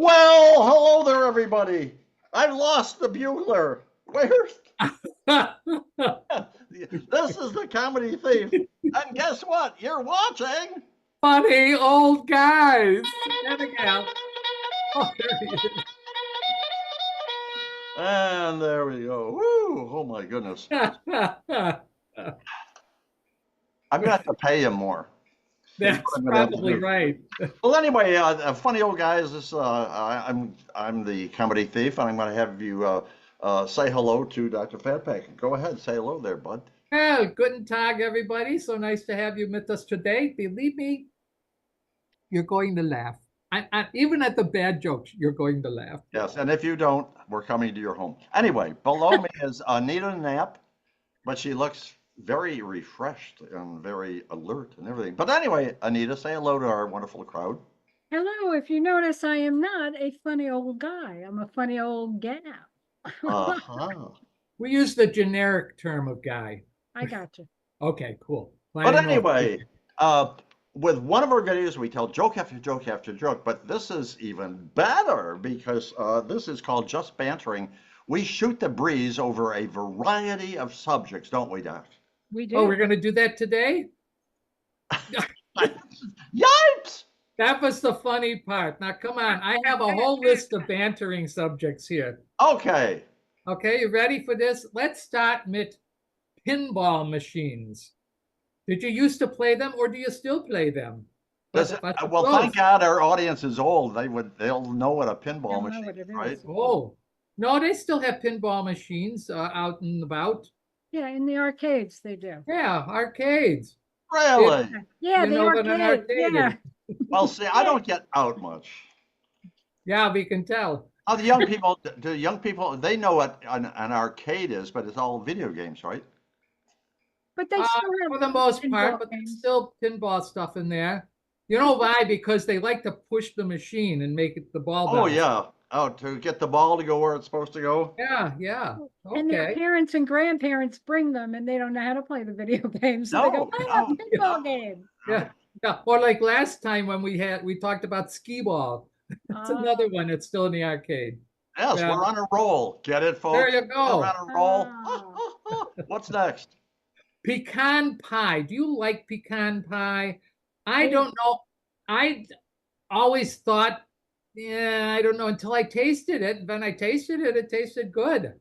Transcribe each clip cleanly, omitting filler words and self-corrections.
Well, hello there, everybody. I've lost the bugler. Where's this? Is the comedy thief, and guess what? You're watching. Funny old guys. There we go. Oh, there he is. And there we go. Woo! Oh my goodness. I'm gonna have to pay him more. That's probably right. Well, anyway, funny old guys. I'm the comedy thief, and I'm going to have you say hello to Dr. Fatpack. Go ahead, say hello there, bud. Oh, guten Tag, everybody. So nice to have you with us today. Believe me, you're going to laugh. Even at the bad jokes, you're going to laugh. Yes, and if you don't, we're coming to your home. Anyway, below me is Anita Knapp, but she looks very refreshed and very alert and everything. But anyway, Anita, say hello to our wonderful crowd. Hello, if you notice, I am not a funny old guy. I'm a funny old gal. Uh-huh. We use the generic term of guy. I got you. Okay, cool. But anyway, with one of our videos, we tell joke after joke after joke, but this is even better because this is called Just Bantering. We shoot the breeze over a variety of subjects, don't we, Doc? We do. Oh, we're going to do that today? Yipes! That was the funny part. Now, come on. I have a whole list of bantering subjects here. Okay. Okay, you ready for this? Let's start with pinball machines. Did you used to play them, or do you still play them? Well, thank God our audience is old. They'll know what a pinball machine is, right? Oh, no, they still have pinball machines out and about. Yeah, in the arcades they do. Yeah, arcades. Really? Yeah, the arcade. Yeah. Well, see, I don't get out much. Yeah, we can tell. Oh, the young people, they know what an arcade is, but it's all video games, right? But they still have for the most part, but there's still pinball stuff in there. You know why? Because they like to push the machine and make it the ball bounce. Oh, yeah. Oh, to get the ball to go where it's supposed to go? Yeah, yeah. Okay. And their parents and grandparents bring them, and they don't know how to play the video games. So No, they go, oh, pinball game. Yeah. Yeah. Or like last time when we talked about skee ball. That's another one that's still in the arcade. Yes, yeah. We're on a roll. Get it, folks? There you go. We're on a roll. What's next? Pecan pie. Do you like pecan pie? I don't know. I always thought, yeah, I don't know until I tasted it. When I tasted it, it tasted good.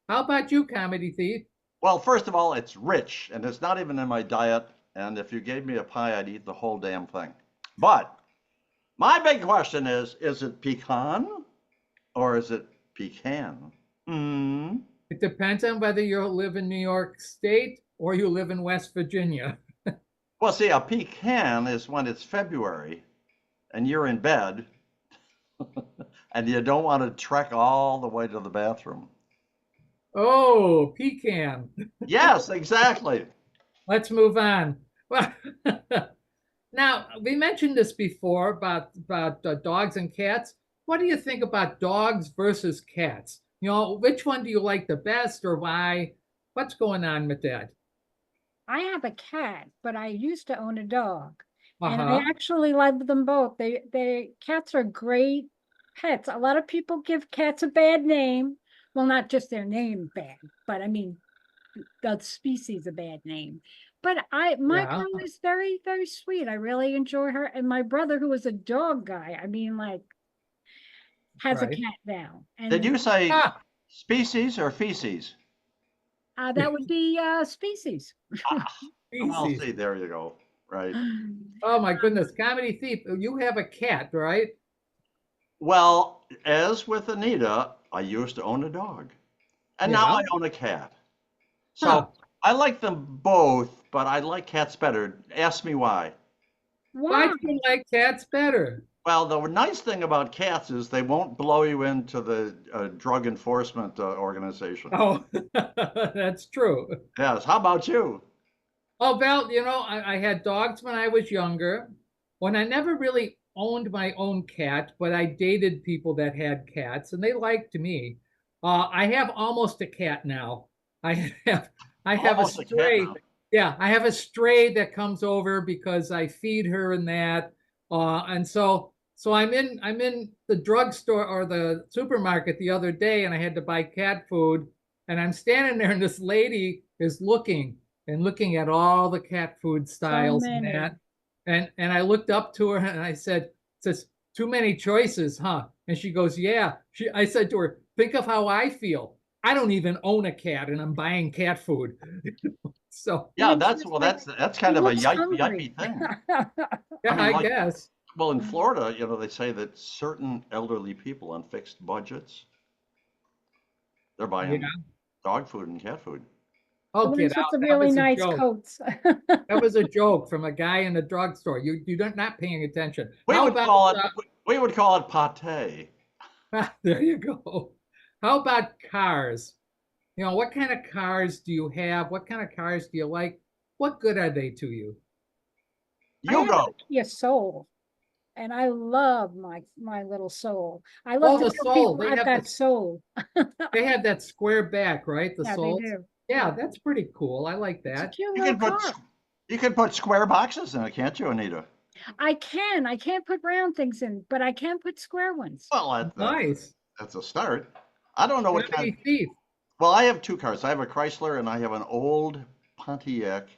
How about you, Comedy Thief? Well, first of all, it's rich, and it's not even in my diet. And if you gave me a pie, I'd eat the whole damn thing. But my big question is it pecan or is it pecan? It depends on whether you live in New York State or you live in West Virginia. Well, see, a pecan is when it's February and you're in bed and you don't want to trek all the way to the bathroom. Oh, pecan. Yes, exactly. Let's move on. Well, now, we mentioned this before about dogs and cats. What do you think about dogs versus cats? You know, which one do you like the best or why? What's going on with that? I have a cat, but I used to own a dog. And I actually love them both. Cats are great pets. A lot of people give cats a bad name. Well, not just their name bad, but I mean the species a bad name. But my girl is very, very sweet. I really enjoy her. And my brother, who is a dog guy, I mean, like, has a cat now. And did you say species or feces? That would be species. I'll see. There you go. Right. Oh my goodness, Comedy Thief, you have a cat, right? Well, as with Anita, I used to own a dog, and now I own a cat. So I like them both, but I like cats better. Ask me why. Why do you like cats better? Well, the nice thing about cats is they won't blow you into the drug enforcement organization. Oh, that's true. Yes. How about you? Oh, well, you know, I had dogs when I was younger. When I never really owned my own cat, but I dated people that had cats, and they liked me. I have almost a cat now. I have a stray. Yeah, I have a stray that comes over because I feed her and that. And so So I'm in the drugstore or the supermarket the other day, and I had to buy cat food, and I'm standing there, and this lady is looking at all the cat food So styles and many. that, and I looked up to her and I said, "Says too many choices, huh?" And she goes, "Yeah." I said to her, "Think of how I feel. I don't even own a cat, and I'm buying cat food." So Yeah, And she's like, that's he kind of a looks hungry. yippy thing. I yeah, mean, I like, guess. well, in Florida, they say that certain elderly people on fixed budgets, they're Yeah. buying dog food and cat food. The Oh, get ones with out. the That really was a nice joke. coats. That was a joke from a guy in the drugstore. You're not paying attention. We How would about call it we would call it pate. there you go. How about cars? What kind of cars do you have? What kind of cars do you like? What good are they to you? I You have a go. Kia Soul, and I love my little Soul. I love Oh, to the tell Soul. people I've got soul. They have that square back, right? The Yeah, they Souls. do. Yeah, Yeah, that's pretty cool. I like it's a that. cute You little can put car. you can put square boxes in it, can't you, Anita? I can. I can't put round things in, but I can put square ones. Well, Nice. that's a start. I don't know what kind. Comedy thief. Well, I have two cars. I have a Chrysler and I have an old Pontiac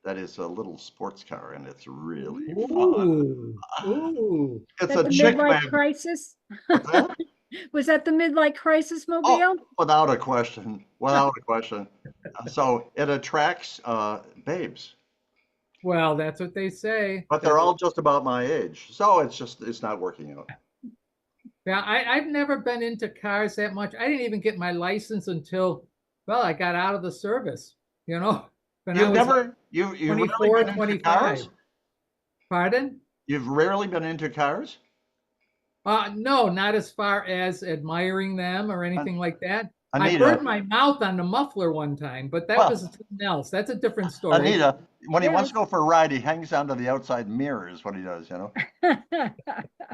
that is a little sports car, and it's really fun. Ooh. Ooh. It's That a the chick midlife magnet. crisis? What's that? Was that the midlife crisis Oh, mobile? without a question, without a question. So it attracts babes, Well, that's what they say. but they're That's all just about my age. So it's not working out. Yeah, I've never been into cars that much. I didn't even get my license until, well, I got out of the service, you know, when I was like You've rarely 24, been into 25. cars? Pardon? You've rarely been into cars? No, not as far as admiring them or An- anything like that. I burned Anita, my mouth on the muffler one time, but that well, was something else. That's a different story. Anita, when he wants to Yes. go for a ride, he hangs onto the outside mirror is what he does.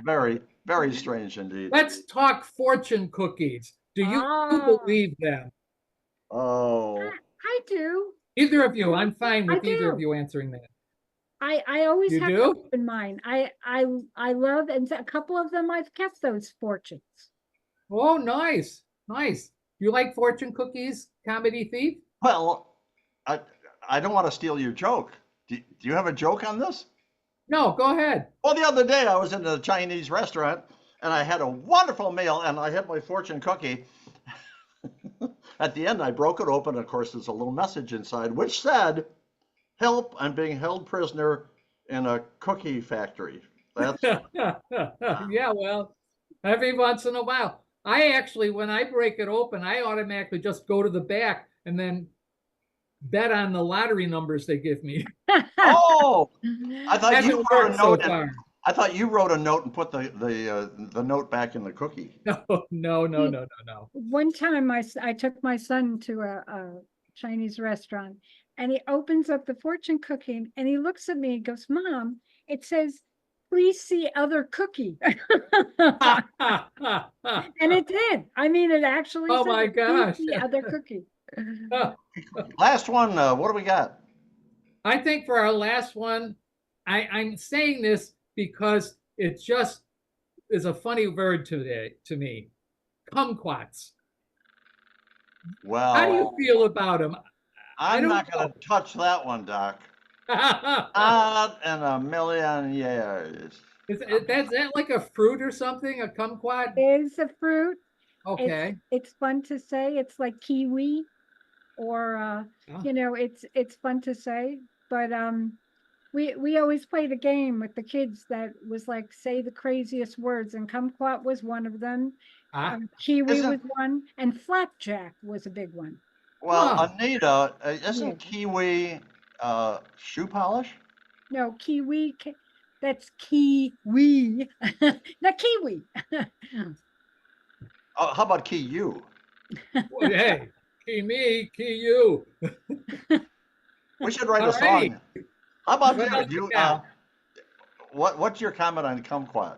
Very, very strange indeed. Let's talk fortune cookies. Do you Ah, believe them? Oh, I do. Either of you. I'm fine I with either of do. you answering that. I always You have hope do? in mind. I love, and a couple of them I've kept those fortunes. Oh, nice. Nice. You like fortune cookies, comedy thief? well, I, I don't want to steal your joke. Do you have a joke on this? No, go ahead. Well, the other day I was in a Chinese restaurant and I had a wonderful meal and I had my fortune cookie. At the end, I broke it open. Of course, there's a little message inside which said, "Help! I'm being held prisoner in a cookie factory." That's Yeah, well, every once in a while. I actually, when I break it open, I automatically just go to the back and then bet on the lottery numbers they give me. oh, I thought you Hasn't wrote a worked so note. far. I thought you wrote a note and put the note back in the cookie. No, no, no, no, no, no. One time I took my son to a Chinese restaurant, and he opens up the fortune cookie and he looks at me and goes, "Mom, it says, please see other cookie." And it did. I mean, it actually Oh said, my "Please gosh. see other cookie." Last one. What do we got? I think for our last one, I'm saying this because it just is a funny word today to me. Kumquats. How do you Well, feel about them? I I'm Mm. don't not going to touch that one, Doc. know. Not in a million years. That's that like a fruit or something? A kumquat? It's a fruit. Okay. It's fun to say. It's like kiwi, or Yeah. it's fun to say. But we always played a game with the kids that was like, say the craziest words, and kumquat was one of them. Ah, Kiwi Isn't was one, and flapjack was a big one. well, huh. Anita, Yeah. isn't kiwi shoe polish? No, kiwi. That's kiwi, not kiwi. How about Ki-U? Well, hey, key me, key you. We should write All a righty. song. How about What you? else you got? What's your comment on kumquat?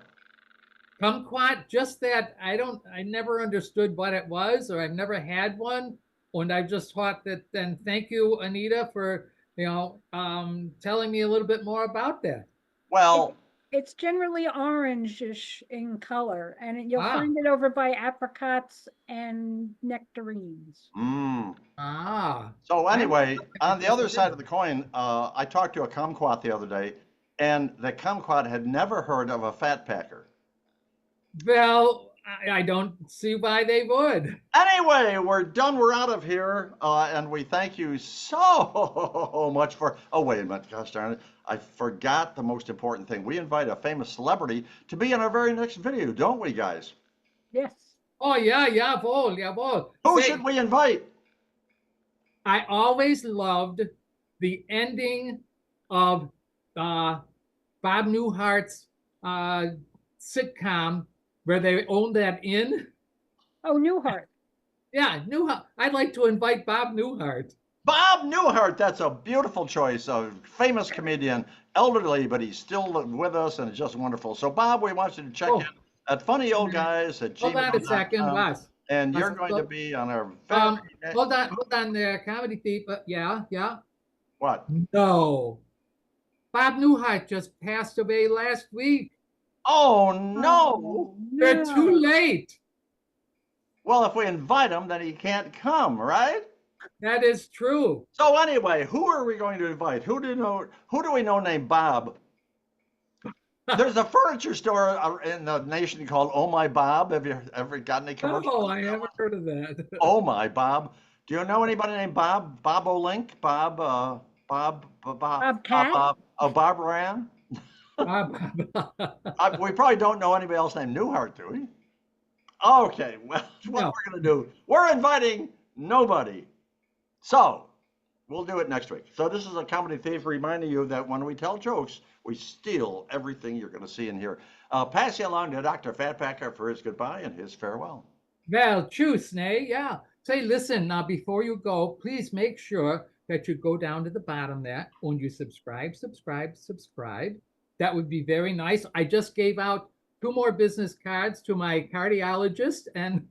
Kumquat, just that I never understood what it was, or I've never had one. And I've just thought that, then thank you, Anita, for telling me a little bit more about that. It, Well, It's generally orangish in color, and you'll Ah, find it over by apricots and nectarines. Mm. ah. So I might anyway, look at on the this a other side bit. of the coin, I talked to a kumquat the other day, and the kumquat had never heard of a fat packer. Well, I don't see why they would. Anyway, we're done. We're out of here, and we thank you so much for. Oh, wait a minute, gosh darn it! I forgot the most important thing. We invite a famous celebrity to be in our very next video, don't we, guys? Yes. Oh yeah, jawohl, jawohl. Who should Say, we invite? I always loved the ending of uh, Bob Newhart's uh, sitcom where they owned that inn. Oh, Newhart. Yeah, Newhart. I'd like to invite Bob Newhart. Bob Newhart. That's a beautiful choice. A famous comedian, elderly, but he's still with us, and it's just wonderful. So, Bob, we want you to check in Oh, at funnyoldguys at hold on a second, gmail.com, was. and Was you're going to so, be on our very hold on there, comedy thief. Yeah, yeah. what? No, Bob Newhart just passed away last week. Oh Oh, no! They're too no. late. Well, if we invite him, then he can't come, right? That is true. So anyway, who are we going to invite? Who do you know? Who do we know named Bob? There's a furniture store in the nation called Oh My Bob. Have you ever gotten any commercials? Oh, I haven't heard of that. Oh My Bob. Do you know anybody named Bob? Bob O'Link? Bob? Bobcat? Bob Ran? We probably don't know anybody else named Newhart, do we? Okay, well, what No, we're going to do, we're inviting nobody. So we'll do it next week. So this is a comedy thief reminding you that when we tell jokes, we steal everything you're going to see and hear. Pass you along to Dr. Fatpacker for his goodbye and his farewell. well, choose, Nay. Yeah. Say, listen, now before you go, please make sure that you go down to the bottom there and you subscribe, subscribe, subscribe. That would be very nice. I just gave out 2 more business cards to my cardiologist and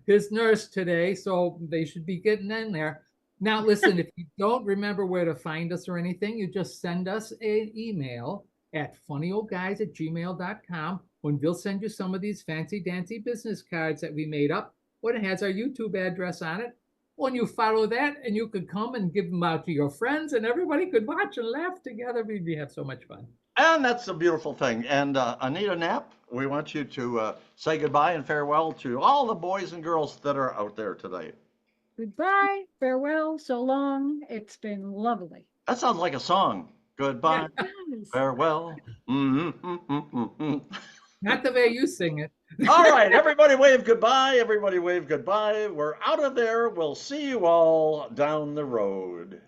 his nurse today, so they should be getting in there. Now, listen, if you don't remember where to find us or anything, you just send us an email at funnyoldguys@gmail.com when we'll send you some of these fancy dancy business cards that we made up. When it has our YouTube address on it. When you follow that, and you could come and give them out to your friends, and everybody could watch and laugh together. We'd have so much fun. And that's a beautiful thing. And Anita Knapp, we want you to say goodbye and farewell to all the boys and girls that are out there today. Goodbye, farewell, so long. It's been lovely. That sounds like a song. Goodbye, Yes. farewell. Mm-hmm. Not the way you sing it. All right, everybody wave goodbye. Everybody wave goodbye. We're out of there. We'll see you all down the road.